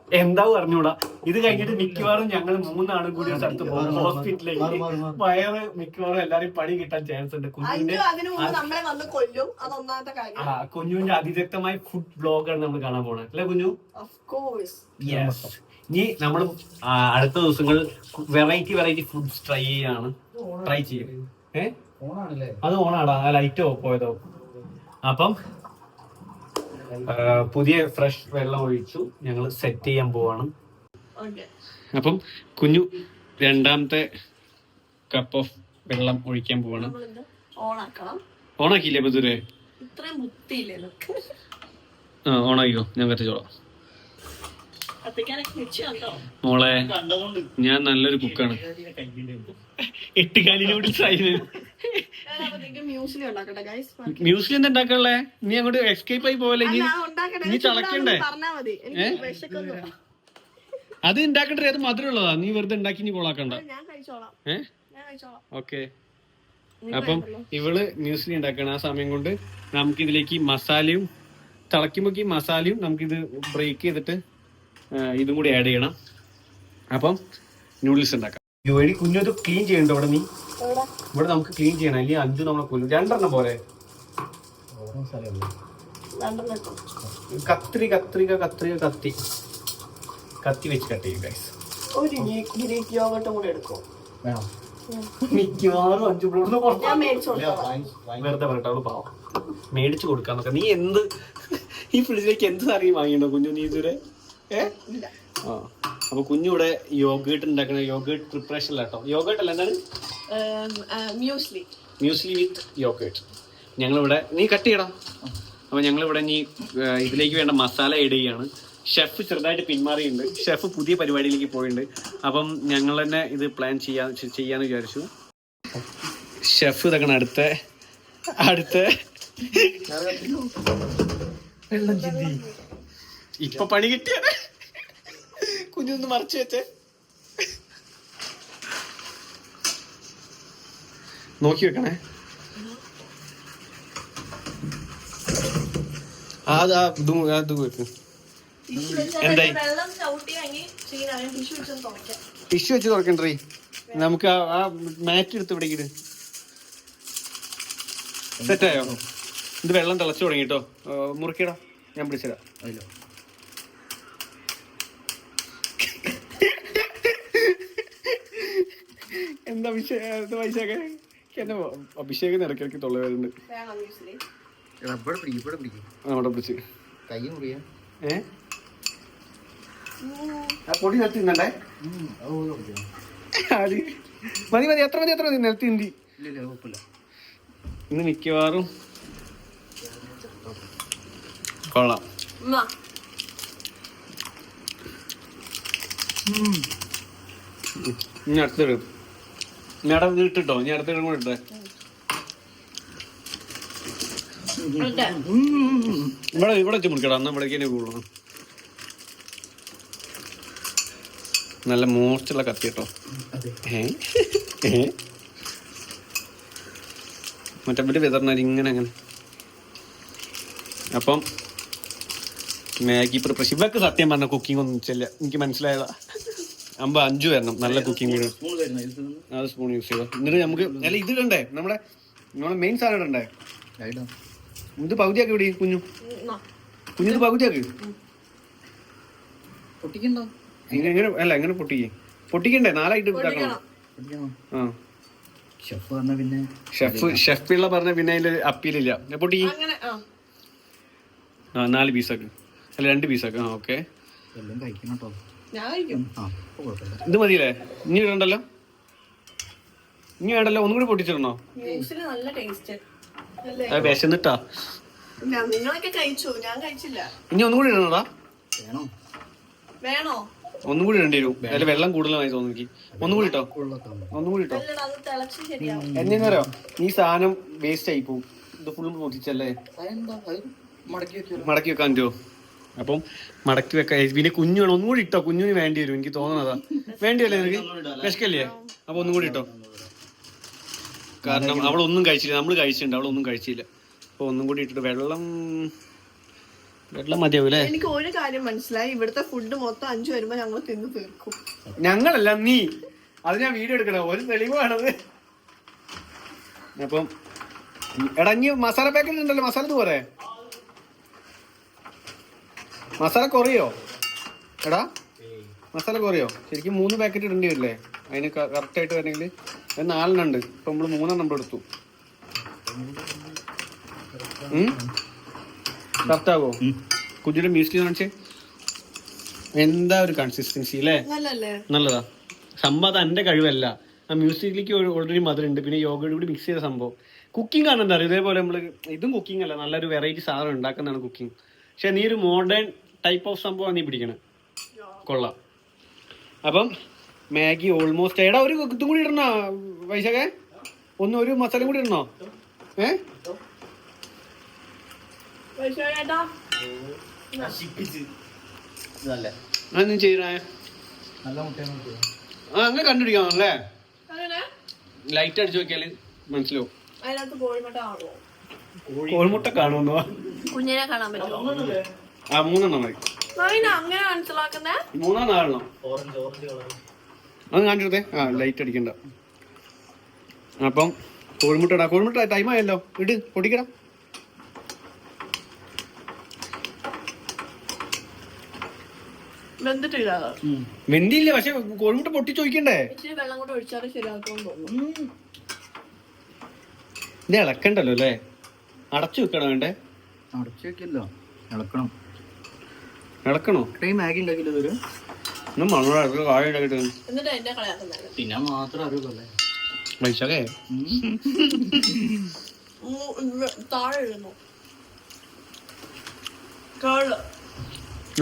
എന്താവും അറിഞ്ഞൂടാ. ഇത് കഴിഞ്ഞിട്ട് മിക്കവാറും ഞങ്ങൾ 3 ആളും കൂടി ഒരു സ്ഥലത്ത് പോകും ഹോസ്പിറ്റലിലേക്ക്. വയറ് മിക്കവാറും എല്ലാരും പണി കിട്ടാൻ ചാൻസ് ഉണ്ട്. കുഞ്ഞുവിന്റെ അതിശക്തമായ ഫുഡ് ബ്ലോഗാണ് നമ്മൾ കാണാൻ പോണത് അല്ലെ കുഞ്ഞു? യെസ്. ഇനി നമ്മൾ അടുത്ത ദിവസങ്ങളിൽ വെറൈറ്റി ഫുഡ്സ് ട്രൈ ചെയ്യും. അത് ഓണാടാ, ലൈറ്റോ പോയതോ. അപ്പം പുതിയ ഫ്രഷ് വെള്ളം ഒഴിച്ചു ഞങ്ങൾ സെറ്റ് ചെയ്യാൻ പോവാണ്. അപ്പം കുഞ്ഞു 2ാമത്തെ കപ്പ് ഓഫ് വെള്ളം ഒഴിക്കാൻ പോവാണ്. ഓണാക്കിയില്ലേ ബദൂരെ? ഓണാക്കിക്കോ, ഞാൻ കത്തിച്ചോളാം. മോളെ ഞാൻ നല്ലൊരു കുക്കാണ്. 8 കാലി നൂഡിൽസ് ആയിരുന്നു. മ്യൂസ്ലി എന്താ ഉണ്ടാക്കാനുള്ളേ? നീ അങ്ങോട്ട് എസ്കേപ്പ് ആയി പോവല്ലേ? നീ ചളക്കണ്ടേ? അത് ഉണ്ടാക്കണ്ടേ, അത് മധുരമുള്ളതാ. നീ വെറുതെ ഉണ്ടാക്കി നീ കൊളാക്കണ്ട. ഓക്കെ. അപ്പം ഇവള് മ്യൂസ്ലി ഉണ്ടാക്കണം. ആ സമയം കൊണ്ട് നമുക്ക് ഇതിലേക്ക് മസാലയും തിളക്കുമ്പോഴേക്ക് മസാലയും നമുക്കിത് ബ്രേക്ക് ചെയ്തിട്ട് ഇതും കൂടി ആഡ് ചെയ്യണം. അപ്പം നൂഡിൽസ് ഉണ്ടാക്കാം. കുഞ്ഞു ഇത് ക്ലീൻ ചെയ്യണ്ടോ? ഇവിടെ നീ ഇവിടെ നമുക്ക് ക്ലീൻ ചെയ്യണം. അല്ലെങ്കിൽ 5 നമ്മളെ കൊല്ലും. 2 പോലെ കത്തി വെച്ച് കട്ട് ചെയ്യും ഗൈസ്. മിക്കവാറും 5 വെറുതെ പറഞ്ഞിട്ട് അവള് പാവം മേടിച്ചു കൊടുക്കാന്നൊക്കെ. നീ എന്ത് ഈ ഫ്രിഡ്ജിലേക്ക് എന്ത് സാധനം വാങ്ങിയിട്ടുണ്ടോ കുഞ്ഞു നീ ഇതുവരെ? അപ്പൊ കുഞ്ഞിവിടെ യോഗേട്ട് ഉണ്ടാക്കണ യോഗേട്ട് പ്രിപ്പറേഷനിലാട്ടോ. യോഗേട്ട് അല്ല, എന്താണ്? മ്യൂസ്ലി വിത്ത് യോഗേട്ട്. ഞങ്ങളിവിടെ നീ കട്ട് ചെയ്യണം. അപ്പൊ ഞങ്ങളിവിടെ ഇനി ഇതിലേക്ക് വേണ്ട മസാല ആഡ് ചെയ്യാണ്. ഷെഫ് ചെറുതായിട്ട് പിന്മാറിയിട്ടുണ്ട്. ഷെഫ് പുതിയ പരിപാടിയിലേക്ക് പോയിട്ടുണ്ട്. അപ്പം ഞങ്ങൾ തന്നെ ഇത് പ്ലാൻ ചെയ്യാന്ന് വിചാരിച്ചു. ഷെഫ് ഇതൊക്കെ അടുത്ത ഇപ്പൊ പണി കിട്ടിയാണ്. കുഞ്ഞൊന്ന് മറച്ചു വെച്ചേ. നോക്കി വെക്കണേ. എന്തായി? ടിഷ്യൂ വെച്ച് തുറക്കണ്ടേ? നമുക്ക് ആ മാറ്റ് എടുത്ത് ഇവിടെ ഇട്. സെറ്റായോ? ഇത് വെള്ളം തിളച്ചു തുടങ്ങിട്ടോ. മുറിക്കടാ, ഞാൻ പിടിച്ചിടാം. അതിലോ എന്താ അഭിഷേകം എന്നെ അഭിഷേകം ഇടയ്ക്കിടയ്ക്ക് തൊള്ള വരുന്നുണ്ട്. അവിടെ പിടിച്ച് പൊടി നിലത്ത് തിന്നണ്ടേ? മതി എത്ര മതി നിലത്ത് തിന്തി. ഇന്ന് മിക്കവാറും കൊള്ളാം. ഇനി അടുത്തിടും. ഞാൻ ഇട്ടിട്ടോ ഞാൻ അടുത്ത കൂടെ ഇട്ടേ. ഇവിടെ വെച്ച് മുറിക്കടാ, എന്നാ ഇവിടേക്ക് കൂടുതൽ നല്ല മോർച്ചുള്ള കത്തി കേട്ടോ. മറ്റേ വിതർന്നാൽ ഇങ്ങനെ അങ്ങനെ. അപ്പം മാഗി പ്രിപ്പറേഷൻ ഇവർക്ക് സത്യം പറഞ്ഞ കുക്കിംഗ് ഒന്നും ചെല്ല, എനിക്ക് മനസ്സിലായതാ. 5 വരണം നല്ല കുക്കിംഗ് വീഡിയോ. അത് സ്പൂൺ യൂസ് ചെയ്തോ. എന്നിട്ട് നമുക്ക് അല്ല ഇത് ഇടണ്ടേ, നമ്മളെ മെയിൻ സാധനം ഇടണ്ടേ. ഇത് പകുതിയാക്കി ഇവിടെ കുഞ്ഞു ഇത് പകുതിയാക്കി പൊട്ടിക്കണ്ടോ? എങ്ങനെ അല്ല എങ്ങനെ പൊട്ടിക്കണ്ടേ? 4 ആയിട്ട് ഇതാക്കണം. ആ ഷെഫ് പറഞ്ഞ പിന്നെ ഷെഫ് പിള്ള പറഞ്ഞ പിന്നെ അതിൽ അപ്പീലില്ല. പൊട്ടി 4 പീസാക്ക് അല്ല 2 പീസാക്ക്. ആ ഓക്കെ എല്ലാം കഴിക്കണം കേട്ടോ. ഇത് മതിയല്ലേ? ഇനി ഇടണ്ടല്ലോ, ഇനി വേണ്ടല്ലോ. ഒന്നും കൂടി പൊട്ടിച്ചിടണോ? നല്ല ടേസ്റ്റ്. വിശന്നിട്ടാ. നിങ്ങളൊക്കെ കഴിച്ചു, ഞാൻ കഴിച്ചില്ല. ഇനി ഒന്നും കൂടി ഇടണോടാ? വേണോ? ഒന്നും കൂടി ഇടേണ്ടി വരും. അതിൽ വെള്ളം കൂടുതലായി തോന്നുന്നു എനിക്ക്. ഒന്നും കൂടി ഇട്ടോ, ഒന്നും കൂടി ഇട്ടോ. എന്നറിയോ ഈ സാധനം വേസ്റ്റ് ആയി പോവും. ഇത് ഫുൾ പൊട്ടിച്ചല്ലേ, മടക്കി വെക്കാൻ പറ്റുമോ? അപ്പം മടക്കി വെക്കാൻ പിന്നെ കുഞ്ഞു വേണം. ഒന്നും കൂടി ഇട്ടോ, കുഞ്ഞിന് വേണ്ടി വരും എനിക്ക് തോന്നണതാ. വേണ്ടിയല്ലേ നിനക്ക്? വിശക്കല്ലേ? അപ്പൊ ഒന്നും കൂടി ഇട്ടോ. കാരണം അവളൊന്നും കഴിച്ചില്ല, നമ്മള് കഴിച്ചിട്ടുണ്ട്, അവളൊന്നും കഴിച്ചില്ല. അപ്പൊ ഒന്നും കൂടി ഇട്ടിട്ട് വെള്ളം മതിയാവൂലേ? എനിക്ക് ഒരു കാര്യം മനസ്സിലായി, ഇവിടുത്തെ ഫുഡ് മൊത്തം 5 വരുമ്പോ ഞങ്ങൾ തിന്ന് തീർക്കും. ഞങ്ങളല്ല നീ. അത് ഞാൻ വീഡിയോ എടുക്കണോ, ഒരു തെളിവാണത്. അപ്പം എടങ്ങി മസാല പാക്കറ്റ് ഉണ്ടല്ലോ, മസാല ഇത് പോരെ? മസാല കുറയോ എടാ? മസാല കുറയോ? ശരിക്കും 3 പാക്കറ്റ് ഇടേണ്ടി വരില്ലേ അതിന് കറക്റ്റ് ആയിട്ട് വരണമെങ്കിൽ? 4 ഉണ്ട്. ഇപ്പൊ നമ്മള് 3 നമ്മൾ എടുത്തു. കറക്റ്റ് ആവോ? കുഞ്ഞിന്റെ മ്യൂസ്ലി കാണിച്ചേ, എന്താ ഒരു കൺസിസ്റ്റൻസി അല്ലേ? നല്ലതാ സംഭവം. അത് എന്റെ കഴിവല്ല, ആ മ്യൂസിക്കിലേക്ക് ഓൾറെഡി മധുരം ഉണ്ട്, പിന്നെ യോഗയുടെ കൂടി മിക്സ് ചെയ്ത സംഭവം. കുക്കിംഗ് ആണ് എന്താ പറയുക, ഇതേപോലെ നമ്മള് ഇതും കുക്കിംഗ് അല്ല, നല്ലൊരു വെറൈറ്റി സാധനം ഉണ്ടാക്കുന്നതാണ് കുക്കിംഗ്. പക്ഷെ നീ ഒരു മോഡേൺ ടൈപ്പ് ഓഫ് സംഭവം നീ പിടിക്കണേ, കൊള്ളാം. അപ്പം മാഗി ഓൾമോസ്റ്റ്. എടാ ഒരു ഇതും കൂടി ഇടണോ വൈശാഖേ? ഒരു മസാല കൂടി ഇടണോ? ചെയ്യണേ അങ്ങനെ കണ്ടുപിടിക്കാണല്ലേ? ലൈറ്റ് അടിച്ചു നോക്കിയാല് മനസ്സിലാവും. കോഴിമുട്ട കാണുന്നോ? കുഞ്ഞിനെ കാണാൻ പറ്റുമോ? 3 മതി. അങ്ങനെ മനസ്സിലാക്കുന്നേ? 4 അത് കാണിച്ചേ. ലൈറ്റ് അടിക്കണ്ട. അപ്പം കോഴിമുട്ട ഇടാ. കോഴിമുട്ട ടൈം ആയല്ലോ, ഇട്, പൊടിക്കടാ. വെന്തില്ല, പക്ഷെ കോഴിമുട്ട പൊട്ടി ചോദിക്കണ്ടേ? വെള്ളം കൂടെ ഒഴിച്ചാലും ശരിയാക്കുമെന്ന് തോന്നുന്നു. ഇത് ഇളക്കണ്ടല്ലോ അല്ലേ? അടച്ചു വെക്കണോ? വേണ്ടേ? അടച്ചു വെക്കല്ലോ, ഇളക്കണം. ഇളക്കണോ? മാഗി ഉണ്ടാക്കില്ല തിന്നാൻ മാത്രം അറിയുള്ളൂ. വൈശാഖേ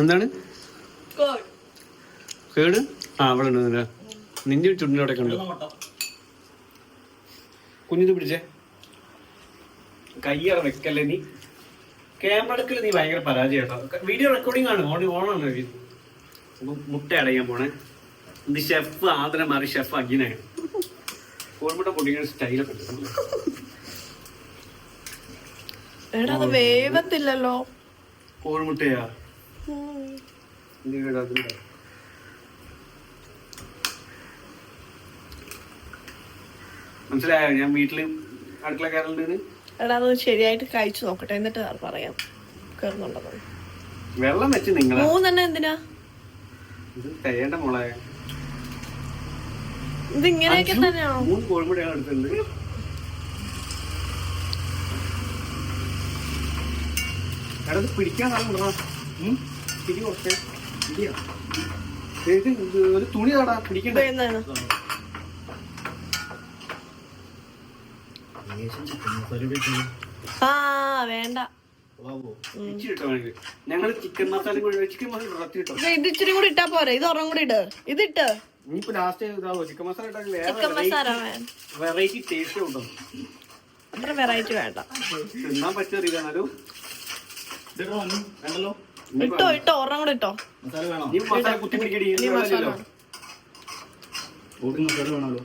എന്താണ് കേട്? അവിടെ ഉണ്ട്. നിന്റെ ചുണ്ടിലവിടെ ഉണ്ട്. കുഞ്ഞിത് പിടിച്ചേ. കയ്യറ വെക്കല്ലേ നീ. ക്യാമറ എടുക്കല് നീ ഭയങ്കര പരാജയം. വീഡിയോ റെക്കോർഡിംഗ് ആണ്, ഓണാണ്. മുട്ട അടയാൻ പോണേ. ഇത് ഷെഫ് ആദരം മാറി ഷെഫ് അഗിനാണ്. കോഴിമുട്ട പൊടിക്കുന്ന സ്റ്റൈലൊക്കെ വേവത്തില്ലല്ലോ കോഴിമുട്ടയാ. മനസ്സിലായോ? ഞാൻ വീട്ടില് അടുക്കള കയറലുണ്ട്. എടാ അത് ശരിയായിട്ട് കഴിച്ചു നോക്കട്ടെ, എന്നിട്ട് പറയാം കേറുന്നുണ്ടോ. വെള്ളം വെച്ച് നിങ്ങൾ 3 എന്തിനാ ഇത് തേണ്ട മോളെ? ഇത് ഇങ്ങനെയൊക്കെ തന്നെയാണോ? 3 കോഴിമുട്ടയാണ് എടുത്തിട്ടുണ്ട്. എടാ ഇത് പിടിക്കാൻ കാണുന്നുണ്ടോ? പിടി കുറച്ച് ഒരു തുണി താടാ പിടിക്കണ്ടേ? വേണ്ട, ഞങ്ങള് ചിക്കൻ മസാല ചിക്കൻ മസാല ഇത് ഇച്ചിരി കൂടി ഇട്ടാ പോരെ? ഇത് ഒരെണ്ണം കൂടി ഇട്. ഇതിട്ട് ഇനിയിപ്പോ ലാസ്റ്റ് ഇതാവോ ചിക്കൻ മസാല ചിക്കൻ മസാല വേണം. വെറൈറ്റി ടേസ്റ്റ് ഉണ്ടോ? അത്ര വെറൈറ്റി വേണ്ട. തിന്നാൻ പറ്റിയറിയാലും വേണ്ടല്ലോ. ഇട്ടോ ഒരെണ്ണം കൂടെ ഇട്ടോ. മസാല വേണോ? നീ മസാല കുത്തി പിടിക്കടി. ഇനി മസാല വേണം. ഓർക്ക് മസാല വേണമല്ലോ.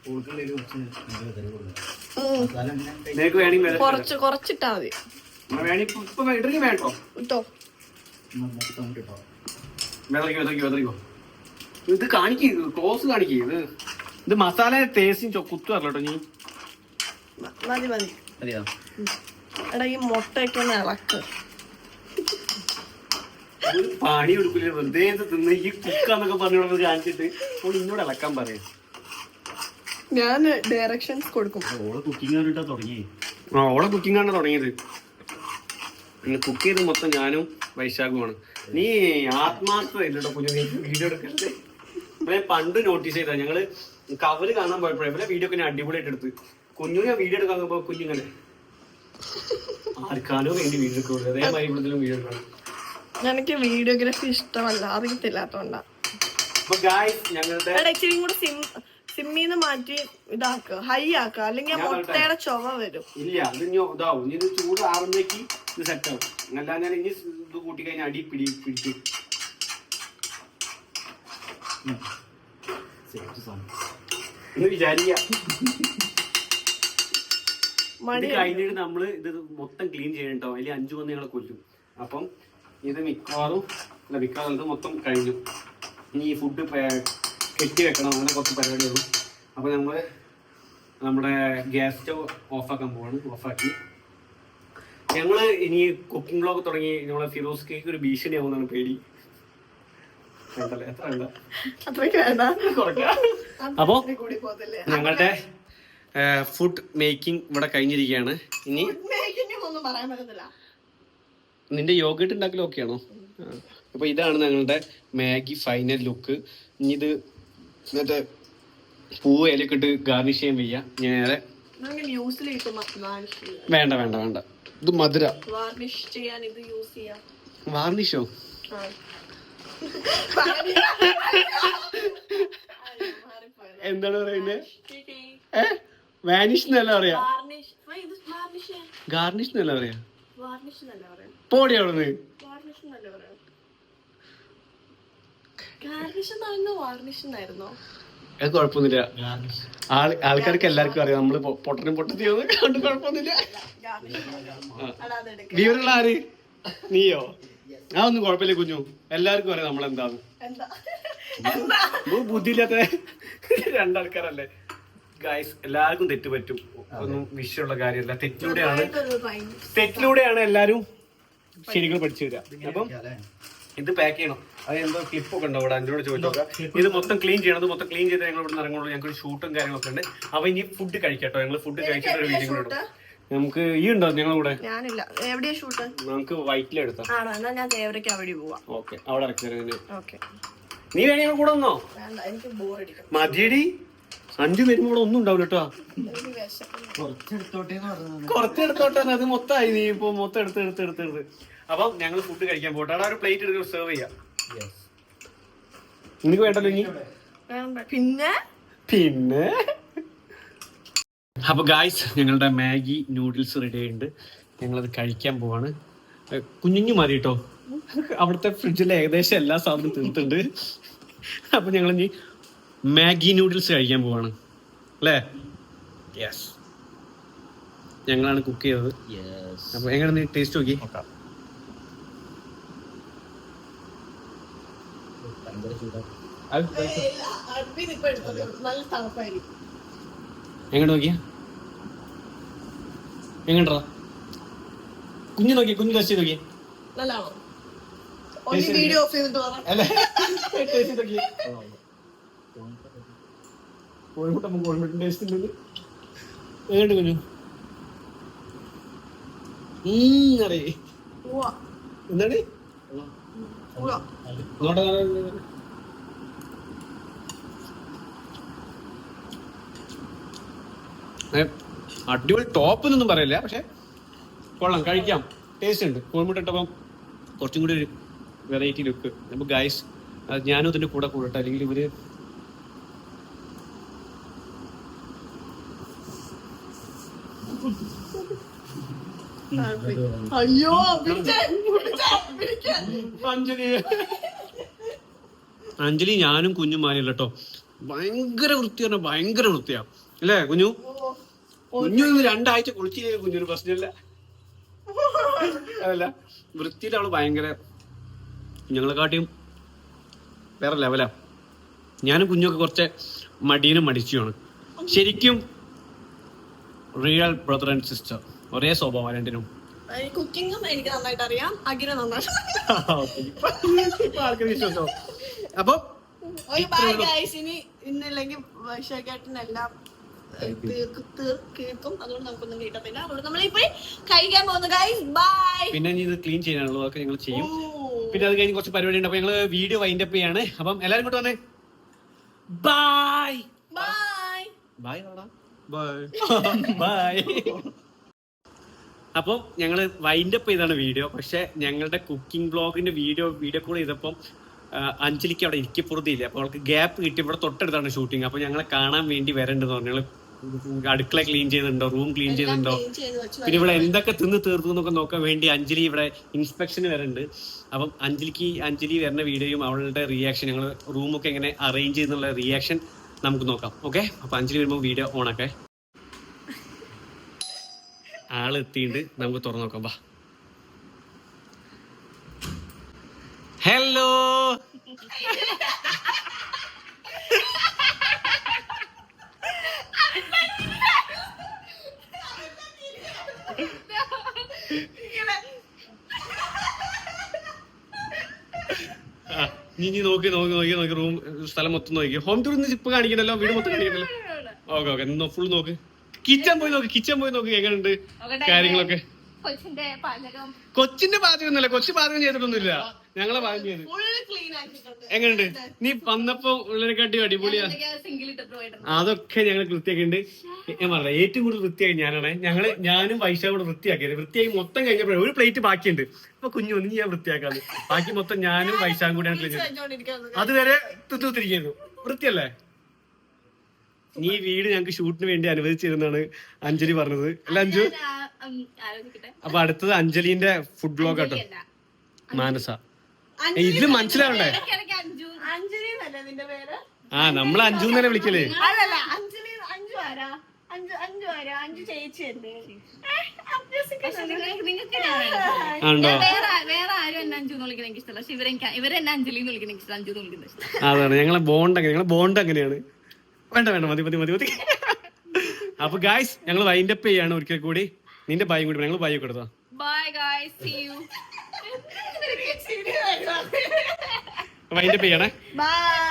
ഓർക്കുള്ളിൽ കുറച്ച് മസാല നിനക്ക് വേണമെങ്കിൽ കുറച്ചിട്ടാ മതി. ഇപ്പൊ ഇടയ്ക്ക് വേണ്ടോ? ഇട്ടോ. വെതറിക്കോ. ഇത് കാണിക്കൂ, ക്ലോസ് കാണിക്കൂ. ഇത് മസാല ടേസ്റ്റും കുത്തു അറിഞ്ഞോ നീ. മതി മതിയോ? എടാ ഈ മുട്ടയൊക്കെ ഒന്ന് ഇളക്ക്. ഒരു പണി കൊടുക്കില്ല, വെറുതെ തിന്ന് ഈ കുക്കാന്നൊക്കെ പറഞ്ഞോട് കാണിച്ചിട്ട് ഇന്നോട് ഇളക്കാൻ പറയും. ഞാൻ ഡയറക്ഷൻസ് കൊടുക്കും. ഓളെ കുക്കിംഗ് തുടങ്ങി. ഓളെ കുക്കിംഗ് ആണ് തുടങ്ങിയത്. പിന്നെ കുക്ക് ചെയ്ത് മൊത്തം ഞാനും വൈശാഖുമാണ്. നീ ആത്മാർത്ഥതയില്ലോ കുഞ്ഞു, നീ വീഡിയോ എടുക്കരുത്. ഇവരെ പണ്ട് നോട്ടീസ് ചെയ്താ ഞങ്ങള് കവറ് കാണാൻ പോയപ്പോഴേ ഇവരെ വീഡിയോ ഒക്കെ ഞാൻ അടിപൊളിയായിട്ട് എടുത്ത്. കുഞ്ഞു ഞാൻ വീഡിയോ എടുക്കാൻ പോകുമ്പോ കുഞ്ഞിങ്ങനെ ആർക്കാനോ വേണ്ടി വീഡിയോ എടുക്കുള്ളൂ. അതേമാതിരി ഇവിടത്തിലും വീഡിയോ എടുക്കണം. എനിക്ക് വീഡിയോഗ്രാഫി ഇഷ്ടമല്ല, അറിയത്തില്ലാത്തോണ്ടാ. അപ്പൊ ഗായ്സ് ഞങ്ങളുടെ ഇച്ചിരി കൂടെ സിമ്മിന്ന് മാറ്റി ഇതാക്കുക, ഹൈ ആക്കുക, അല്ലെങ്കിൽ മുട്ടയുടെ ചൊവ വരും. ഇല്ല ഇത് ഇതാവും. ഇനി ഇത് ചൂട് ആറുമ്പോഴേക്ക് ഇത് സെറ്റ് ആവും. അല്ലാതെ ഞാൻ ഇനി ഇത് കൂട്ടി കഴിഞ്ഞാൽ അടി പിടിക്കും. ഇത് വിചാരിക്ക. ഇത് കഴിഞ്ഞിട്ട് നമ്മള് ഇത് മൊത്തം ക്ലീൻ ചെയ്യണം കേട്ടോ. അതിൽ 5 വന്ന് ഞങ്ങളെ കൊല്ലും. അപ്പം ഇത് മിക്കവാറും ഇത് മൊത്തം കഴിഞ്ഞു. ഇനി ഈ ഫുഡ് കെട്ടി വെക്കണം, അങ്ങനെ കുറച്ച് പരിപാടിയുള്ളൂ. അപ്പോൾ നമ്മള് നമ്മുടെ ഗ്യാസ് സ്റ്റവ് ഓഫാക്കാൻ പോവാണ്. ഓഫാക്കി ഞങ്ങള് ഇനി കുക്കിംഗ് ബ്ലോഗ് തുടങ്ങി. നമ്മളെ ഫിറോസ് കേക്ക് ഒരു ഭീഷണി ആവുന്നതാണ് പേടി. അപ്പോ ഞങ്ങളുടെ ഫുഡ് മേക്കിംഗ് ഇവിടെ കഴിഞ്ഞിരിക്കുകയാണ്. ഇനി നിന്റെ യോഗട്ട് ഉണ്ടാക്കലും ഓക്കെയാണോ? അപ്പൊ ഇതാണ് ഞങ്ങളുടെ മാഗി ഫൈനൽ ലുക്ക്. ഇനി ഇത് മറ്റേ പൂവ് ഇലയൊക്കെ ഇട്ട് ഗാർണിഷ് ചെയ്യാൻ വയ്യ. നേരെ വേണ്ട വേണ്ട വേണ്ട, ഇത് മധുര വാർണിഷോ എന്താണ് പറയുന്നത്? വാനിഷ് എന്നല്ല പറയാ, ഗാർണിഷ് എന്നല്ല പറയാ. പോടി അവിടുന്ന്. അത് കുഴപ്പമൊന്നുമില്ല, ആൾക്കാർക്ക് എല്ലാവർക്കും അറിയാം നമ്മള് പൊട്ടനും പൊട്ടത്തിയോന്ന് കണ്ട് കുഴപ്പമൊന്നുമില്ല. വിവരമുള്ള ആര്? നീയോ? ഒന്നും കുഴപ്പമില്ല കുഞ്ഞു, എല്ലാവർക്കും അറിയാം നമ്മളെന്താന്ന്. ബുദ്ധിയില്ലാത്ത രണ്ടാൾക്കാരല്ലേ ഗായ്സ്. എല്ലാവർക്കും തെറ്റ് പറ്റും, ഒന്നും വിഷയമുള്ള കാര്യമല്ല. തെറ്റിലൂടെയാണ് എല്ലാരും ശരിക്കും പഠിച്ചു വരിക. അപ്പം ഇത് പാക്ക് ചെയ്യണം. അത് എന്തോ ക്ലിപ്പൊക്കെ ഉണ്ടോ ഇവിടെ? അതിനോട് ചോദിച്ചോക്കാം. ഇത് മൊത്തം ക്ലീൻ ചെയ്യണം. ഇത് മൊത്തം ക്ലീൻ ചെയ്ത് ഞങ്ങൾ ഇവിടെ ഇറങ്ങുള്ളൂ. ഞങ്ങൾക്ക് ഷൂട്ടും കാര്യങ്ങളൊക്കെ ഉണ്ട്. അപ്പൊ ഇനി ഫുഡ് കഴിക്കട്ടോ. ഞങ്ങൾ ഫുഡ് കഴിച്ചിട്ട് ഒരു വീഡിയോ കൂടെ നമുക്ക് ഈ ഉണ്ടോ ഞങ്ങളുടെ കൂടെ? നമുക്ക് വൈറ്റിലെടുത്താം. ഓക്കെ, അവിടെ ഇറക്കി. നീ വേണേ കൂടെ വന്നോ? മതിയടി, 5 പേരും കൂടെ ഒന്നും ഉണ്ടാവില്ല കേട്ടോ. കുറച്ചെടുത്തോട്ടെ, അത് മൊത്തമായി. നീ ഇപ്പൊ മൊത്തം എടുത്ത്. അപ്പം ഞങ്ങൾ ഫുഡ് കഴിക്കാൻ പോട്ടെ. അവിടെ ഒരു പ്ലേറ്റ് എടുത്ത് സെർവ് ചെയ്യാം. നിനക്ക് വേണ്ടല്ലോ ഇനി? പിന്നെ അപ്പൊ ഗായ്സ്, ഞങ്ങളുടെ മാഗി നൂഡിൽസ് റെഡി ആയിട്ടുണ്ട്. ഞങ്ങളത് കഴിക്കാൻ പോവാണ്. കുഞ്ഞു മതി കേട്ടോ, അവിടുത്തെ ഫ്രിഡ്ജിൽ ഏകദേശം എല്ലാ സാധനവും തീർത്തുണ്ട്. അപ്പൊ ഞങ്ങളിനി മാഗി നൂഡിൽസ് കഴിക്കാൻ പോവാണ് അല്ലേ? യെസ്, ഞങ്ങളാണ് കുക്ക് ചെയ്തത്. അപ്പൊ എങ്ങനെ ടേസ്റ്റ് നോക്കി? എങ്ങോട്ട് നോക്കിയ? എങ്ങോട്ടാ കുഞ്ഞു നോക്കി? കുഞ്ഞു ടേസ്റ്റ് ചെയ്ത് നോക്കി. എങ്ങോട്ട് കുഞ്ഞു? എന്താണ് അടിപൊളി ടോപ്പ് എന്നൊന്നും പറയില്ല, പക്ഷെ കൊള്ളാം, കഴിക്കാം, ടേസ്റ്റ് ഉണ്ട്. കോഴിമുട്ട ഇട്ടപ്പം കുറച്ചും കൂടി ഒരു വെറൈറ്റി ലുക്ക്. അപ്പോൾ ഗൈസ് ഞാനും ഇതിന്റെ കൂടെ കൂടട്ടെ, അല്ലെങ്കിൽ ഇവര് അയ്യോ അഞ്ജലി ഞാനും കുഞ്ഞും മാറിയല്ല കേട്ടോ. ഭയങ്കര വൃത്തിയാണ്, ഭയങ്കര വൃത്തിയാ അല്ലേ കുഞ്ഞു? കുഞ്ഞു 2 ആഴ്ച കുളിച്ചില്ലേ കുഞ്ഞൊരു പ്രശ്നമില്ല. അതല്ല വൃത്തിയിൽ അവള് ഭയങ്കര ഞങ്ങളെക്കാട്ടിയും വേറെ ലെവലാ. ഞാനും കുഞ്ഞൊക്കെ കുറച്ച് മടീനും മടിച്ചുമാണ്. ശരിക്കും റിയൽ ബ്രദർ ആൻഡ് സിസ്റ്റർ, ഒരേ സ്വഭാവം രണ്ടിനും. കുക്കിങ്ങും എനിക്ക് നന്നായിട്ട് അറിയാം, അഖില നന്നായിട്ട്. അപ്പൊ ഒരു ബൈ ഗൈസ്. ഇനി ഇന്നില്ലെങ്കിൽ വൈശാഖേട്ടനെല്ലാം തീർക്കും, അതുകൊണ്ട് നമുക്കൊന്നും കിട്ടത്തില്ല. അതുകൊണ്ട് നമ്മളിപ്പോ കഴിക്കാൻ പോകുന്നു ഗൈസ്. ബൈ. പിന്നെ ഇത് ക്ലീൻ ചെയ്യാനുള്ളൂ, അതൊക്കെ ഞങ്ങൾ ചെയ്യും. പിന്നെ അത് കഴിഞ്ഞ് കുറച്ച് പരിപാടി ഉണ്ട്. അപ്പൊ ഞങ്ങള് വീഡിയോ വൈൻഡ് അപ്പ് ചെയ്യാണ്. അപ്പം എല്ലാരും ഇങ്ങോട്ട് വന്നേ. Bye bye bye bye. അപ്പോൾ ഞങ്ങൾ വൈൻഡ് അപ്പ് ചെയ്താണ് വീഡിയോ. പക്ഷെ ഞങ്ങളുടെ കുക്കിംഗ് ബ്ലോഗിന്റെ വീഡിയോ കോൾ ചെയ്തപ്പോൾ അഞ്ജലിക്ക് അവിടെ ഇരിക്കപ്പുറത്തില്ല. അപ്പോൾ അവൾക്ക് ഗ്യാപ്പ് കിട്ടി. ഇവിടെ തൊട്ടടുത്താണ് ഷൂട്ടിങ്. അപ്പോൾ ഞങ്ങളെ കാണാൻ വേണ്ടി വരേണ്ടത് പറഞ്ഞു. ഞങ്ങൾ അടുക്കള ക്ലീൻ ചെയ്തിട്ടുണ്ടോ, റൂം ക്ലീൻ ചെയ്തിട്ടുണ്ടോ, പിന്നെ ഇവിടെ എന്തൊക്കെ തിന്ന് തീർത്തു എന്നൊക്കെ നോക്കാൻ വേണ്ടി അഞ്ജലി ഇവിടെ ഇൻസ്പെക്ഷന് വരുന്നുണ്ട്. അപ്പം അഞ്ജലി വരുന്ന വീഡിയോയും അവളുടെ റിയാക്ഷൻ, ഞങ്ങൾ റൂമൊക്കെ എങ്ങനെ അറേഞ്ച് ചെയ്യുന്നുള്ള റിയാക്ഷൻ നമുക്ക് നോക്കാം. ഓക്കെ, അപ്പൊ അഞ്ജലി വരുമ്പോൾ വീഡിയോ ഓണാക്കെ. ആളെത്തിയിട്ട് നമുക്ക് തുറന്നു നോക്കാം. വാ. ഹലോ. നീ നോക്കി റൂം സ്ഥലം മൊത്തം നോക്കി. ഹോം ടൂർ ഇപ്പൊ കാണിക്കണല്ലോ, വീട് മൊത്തം കാണിക്കണല്ലോ. ഓക്കെ ഫുൾ നോക്ക്. കിച്ചൺ പോയി നോക്ക് എങ്ങനെയുണ്ട് കാര്യങ്ങളൊക്കെ. കൊച്ചിന്റെ പാചകം ഒന്നുമല്ല, കൊച്ചു പാചകം ചെയ്തിട്ടൊന്നുമില്ല, ഞങ്ങളെ പാചകം ചെയ്ത്. എങ്ങനെയുണ്ട്? നീ വന്നപ്പോ ഉള്ളതിനെക്കാട്ടി അടിപൊളിയാ. അതൊക്കെ ഞങ്ങൾ വൃത്തിയാക്കിണ്ട്. ഞാൻ പറഞ്ഞ ഏറ്റവും കൂടുതൽ വൃത്തിയാക്കി ഞാനാണ്. ഞാനും വൈശാഖും കൂടെ വൃത്തിയാക്കിയത്. വൃത്തിയാക്കി മൊത്തം കഴിഞ്ഞപ്പോഴേ ഒരു പ്ലേറ്റ് ബാക്കിയുണ്ട്. അപ്പൊ കുഞ്ഞു ഒന്ന് ഞാൻ വൃത്തിയാക്കാന്ന്. ബാക്കി മൊത്തം ഞാനും വൈശാഖും കൂടെയാണ് ക്ലീൻ ചെയ്തത്. അതുവരെ തുത്തിരിക്കുന്നു. വൃത്തിയല്ലേ? നീ വീട് ഞങ്ങക്ക് ഷൂട്ടിന് വേണ്ടി അനുവദിച്ചിരുന്നാണ് അഞ്ജലി പറഞ്ഞത് അല്ല അഞ്ജു? അപ്പൊ അടുത്തത് അഞ്ജലിന്റെ ഫുഡ് ബ്ലോഗ് കേട്ടോ, മാനസ. ഇത് മനസ്സിലാവണ്ടേ? ആ, നമ്മള് അഞ്ജു തന്നെ വിളിക്കല്. അതാണ് ഞങ്ങളെ ബോണ്ട് അങ്ങനെയാണ്. വേണ്ട മതി. അപ്പൊ ഗായ്സ് ഞങ്ങൾ വൈൻഡ് അപ്പ് ചെയ്യാണ് ഒരിക്കൽ കൂടി. നിന്റെ ബായും കൂടി ഞങ്ങൾ ബായി കൊടുത്തോ. വൈൻഡ് അപ്പ് ചെയ്യണേ. ബൈ.